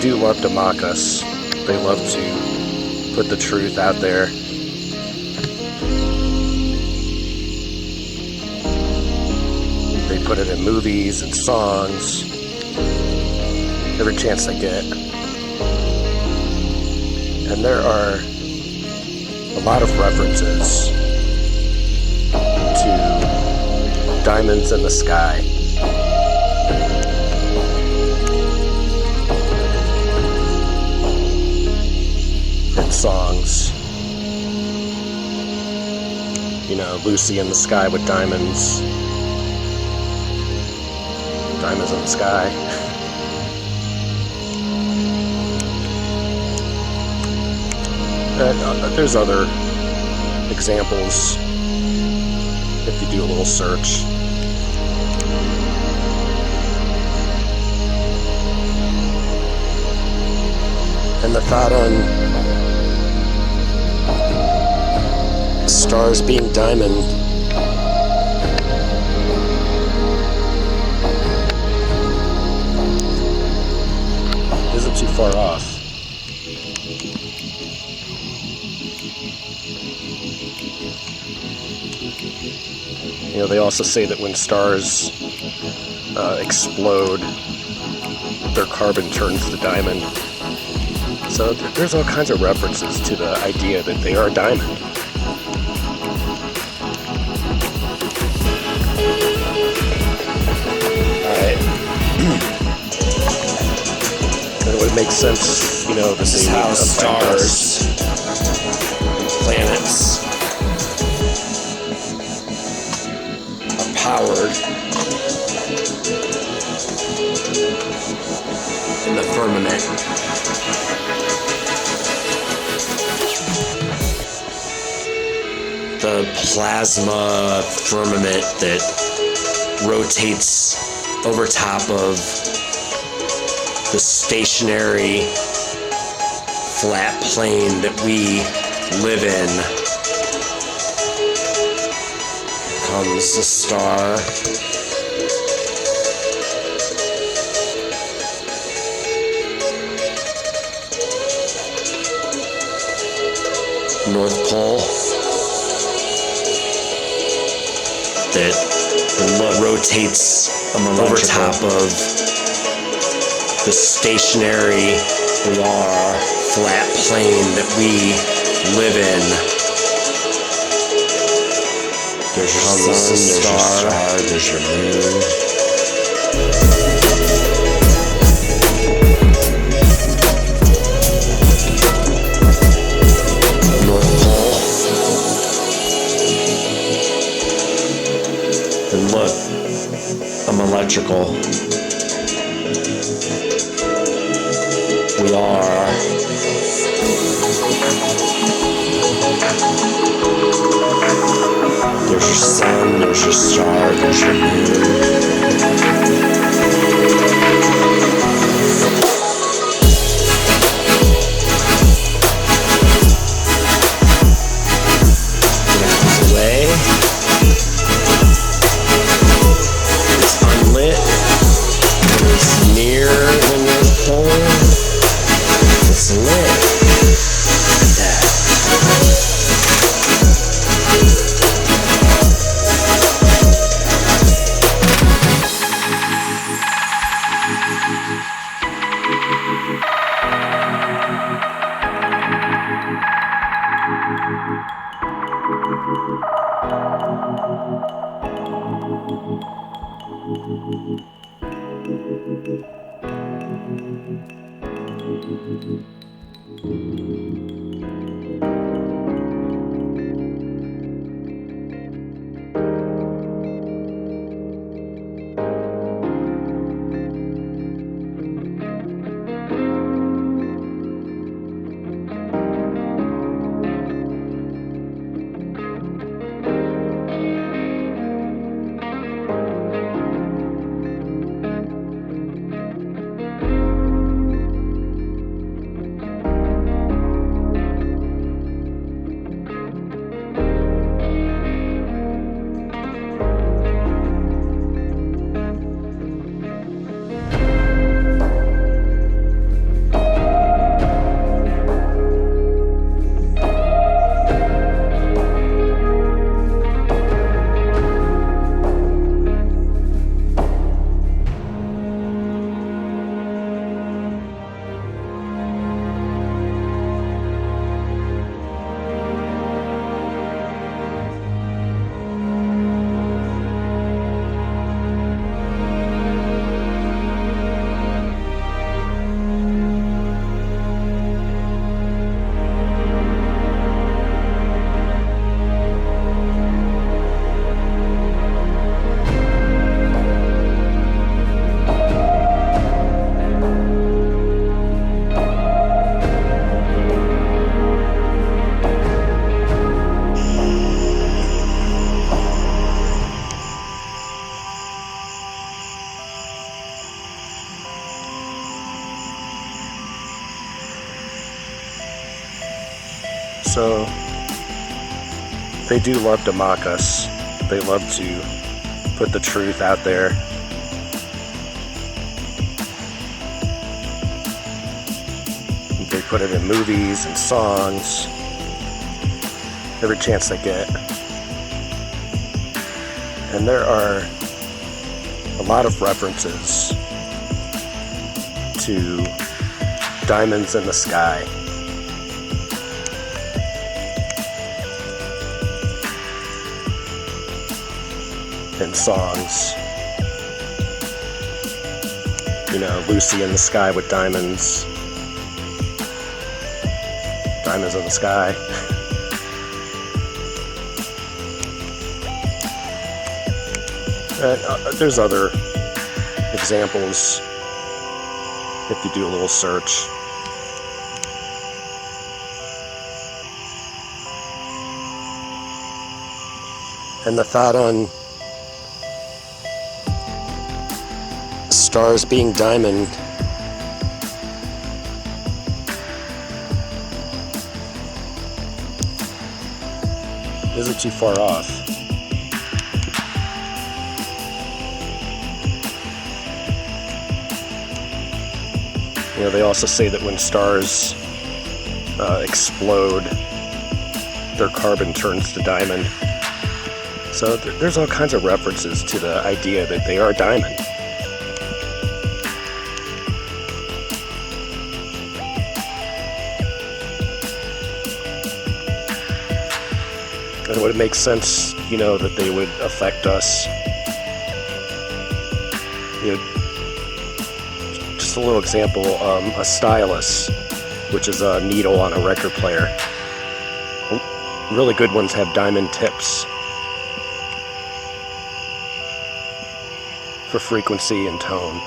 do love to mock us. They love to put the truth out there. They put it in movies and songs, every chance they get. And there are a lot of references to diamonds in the sky. In songs. You know, Lucy in the Sky with Diamonds. Diamonds in the Sky. There's other examples if you do a little search. And the thought on stars being diamond isn't too far off. You know, they also say that when stars explode, their carbon turns to diamond. So there's all kinds of references to the idea that they are diamond. Alright. And it would make sense, you know, this is how stars and planets are powered in the firmament. The plasma firmament that rotates over top of the stationary flat plane that we live in. Here comes the star. North Pole that rotates over top of the stationary flat plane that we live in. There's your sun, there's your star, there's your moon. Electrical. We are there's your sun, there's your star, there's your moon. So they do love to mock us. They love to put the truth out there. They put it in movies and songs, every chance they get. And there are a lot of references to diamonds in the sky. In songs. You know, Lucy in the sky with diamonds. Diamonds in the sky. There's other examples if you do a little search. And the thought on stars being diamond isn't too far off. You know, they also say that when stars explode, their carbon turns to diamond. So there's all kinds of references to the idea that they are diamond. And would it make sense, you know, that they would affect us? You know, just a little example, a stylus, which is a needle on a record player. Really good ones have diamond tips for frequency and tone.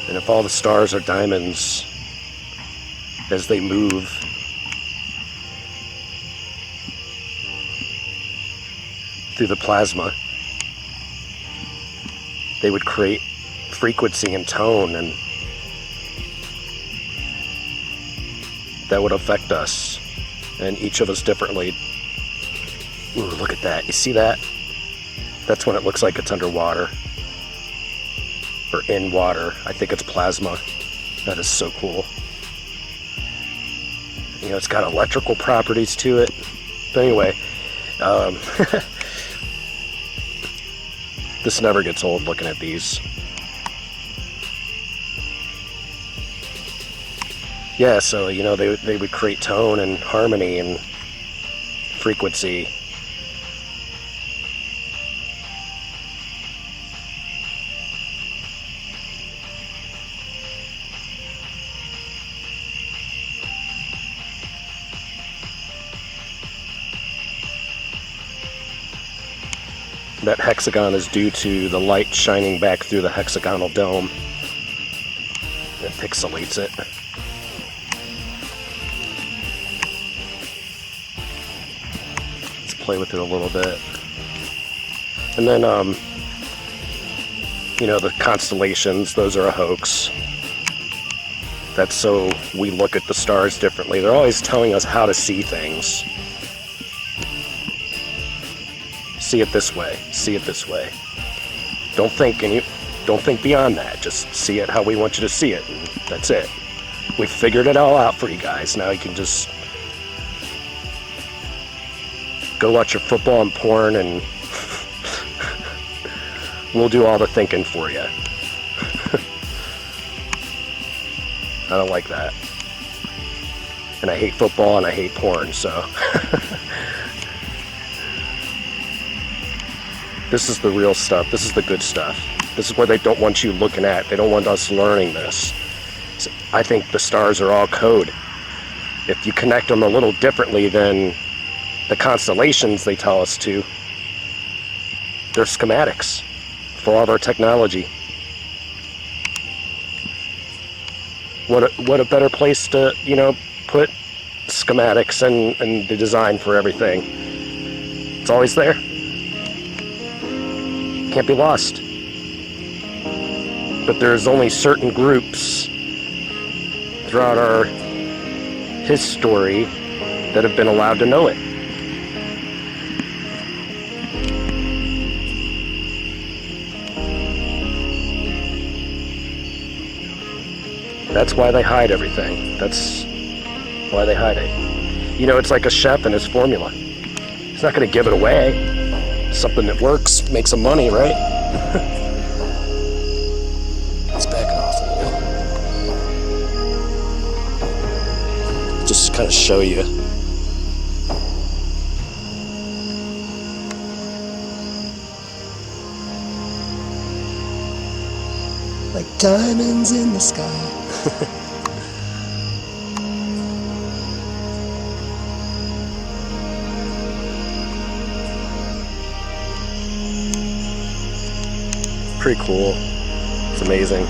And if all the stars are diamonds as they move through the plasma, they would create frequency and tone, and that would affect us and each of us differently. Ooh, look at that. You see that? That's when it looks like it's underwater or in water. I think it's plasma. That is so cool. You know, it's got electrical properties to it. But anyway, this never gets old looking at these. Yeah, so, you know, they would create tone and harmony and frequency. That hexagon is due to the light shining back through the hexagonal dome. It pixelates it. Let's play with it a little bit. And then, you know, the constellations, those are a hoax. That's so we look at the stars differently. They're always telling us how to see things. See it this way. See it this way. Don't think beyond that. Just see it how we want you to see it, and that's it. We figured it all out for you guys. Now you can just go watch your football and porn, and we'll do all the thinking for you. I don't like that. And I hate football and I hate porn, so this is the real stuff. This is the good stuff. This is what they don't want you looking at. They don't want us learning this. So I think the stars are all code. If you connect them a little differently than the constellations they tell us to, they're schematics for all of our technology. What a better place to, you know, put schematics and the design for everything. It's always there. Can't be lost. But there's only certain groups throughout our his story that have been allowed to know it. That's why they hide everything. That's why they hide it. You know, it's like a chef and his formula. He's not going to give it away. Something that works, makes some money, right? Let's back it off a little. Just kind of show you. Like diamonds in the sky. Pretty cool. It's amazing.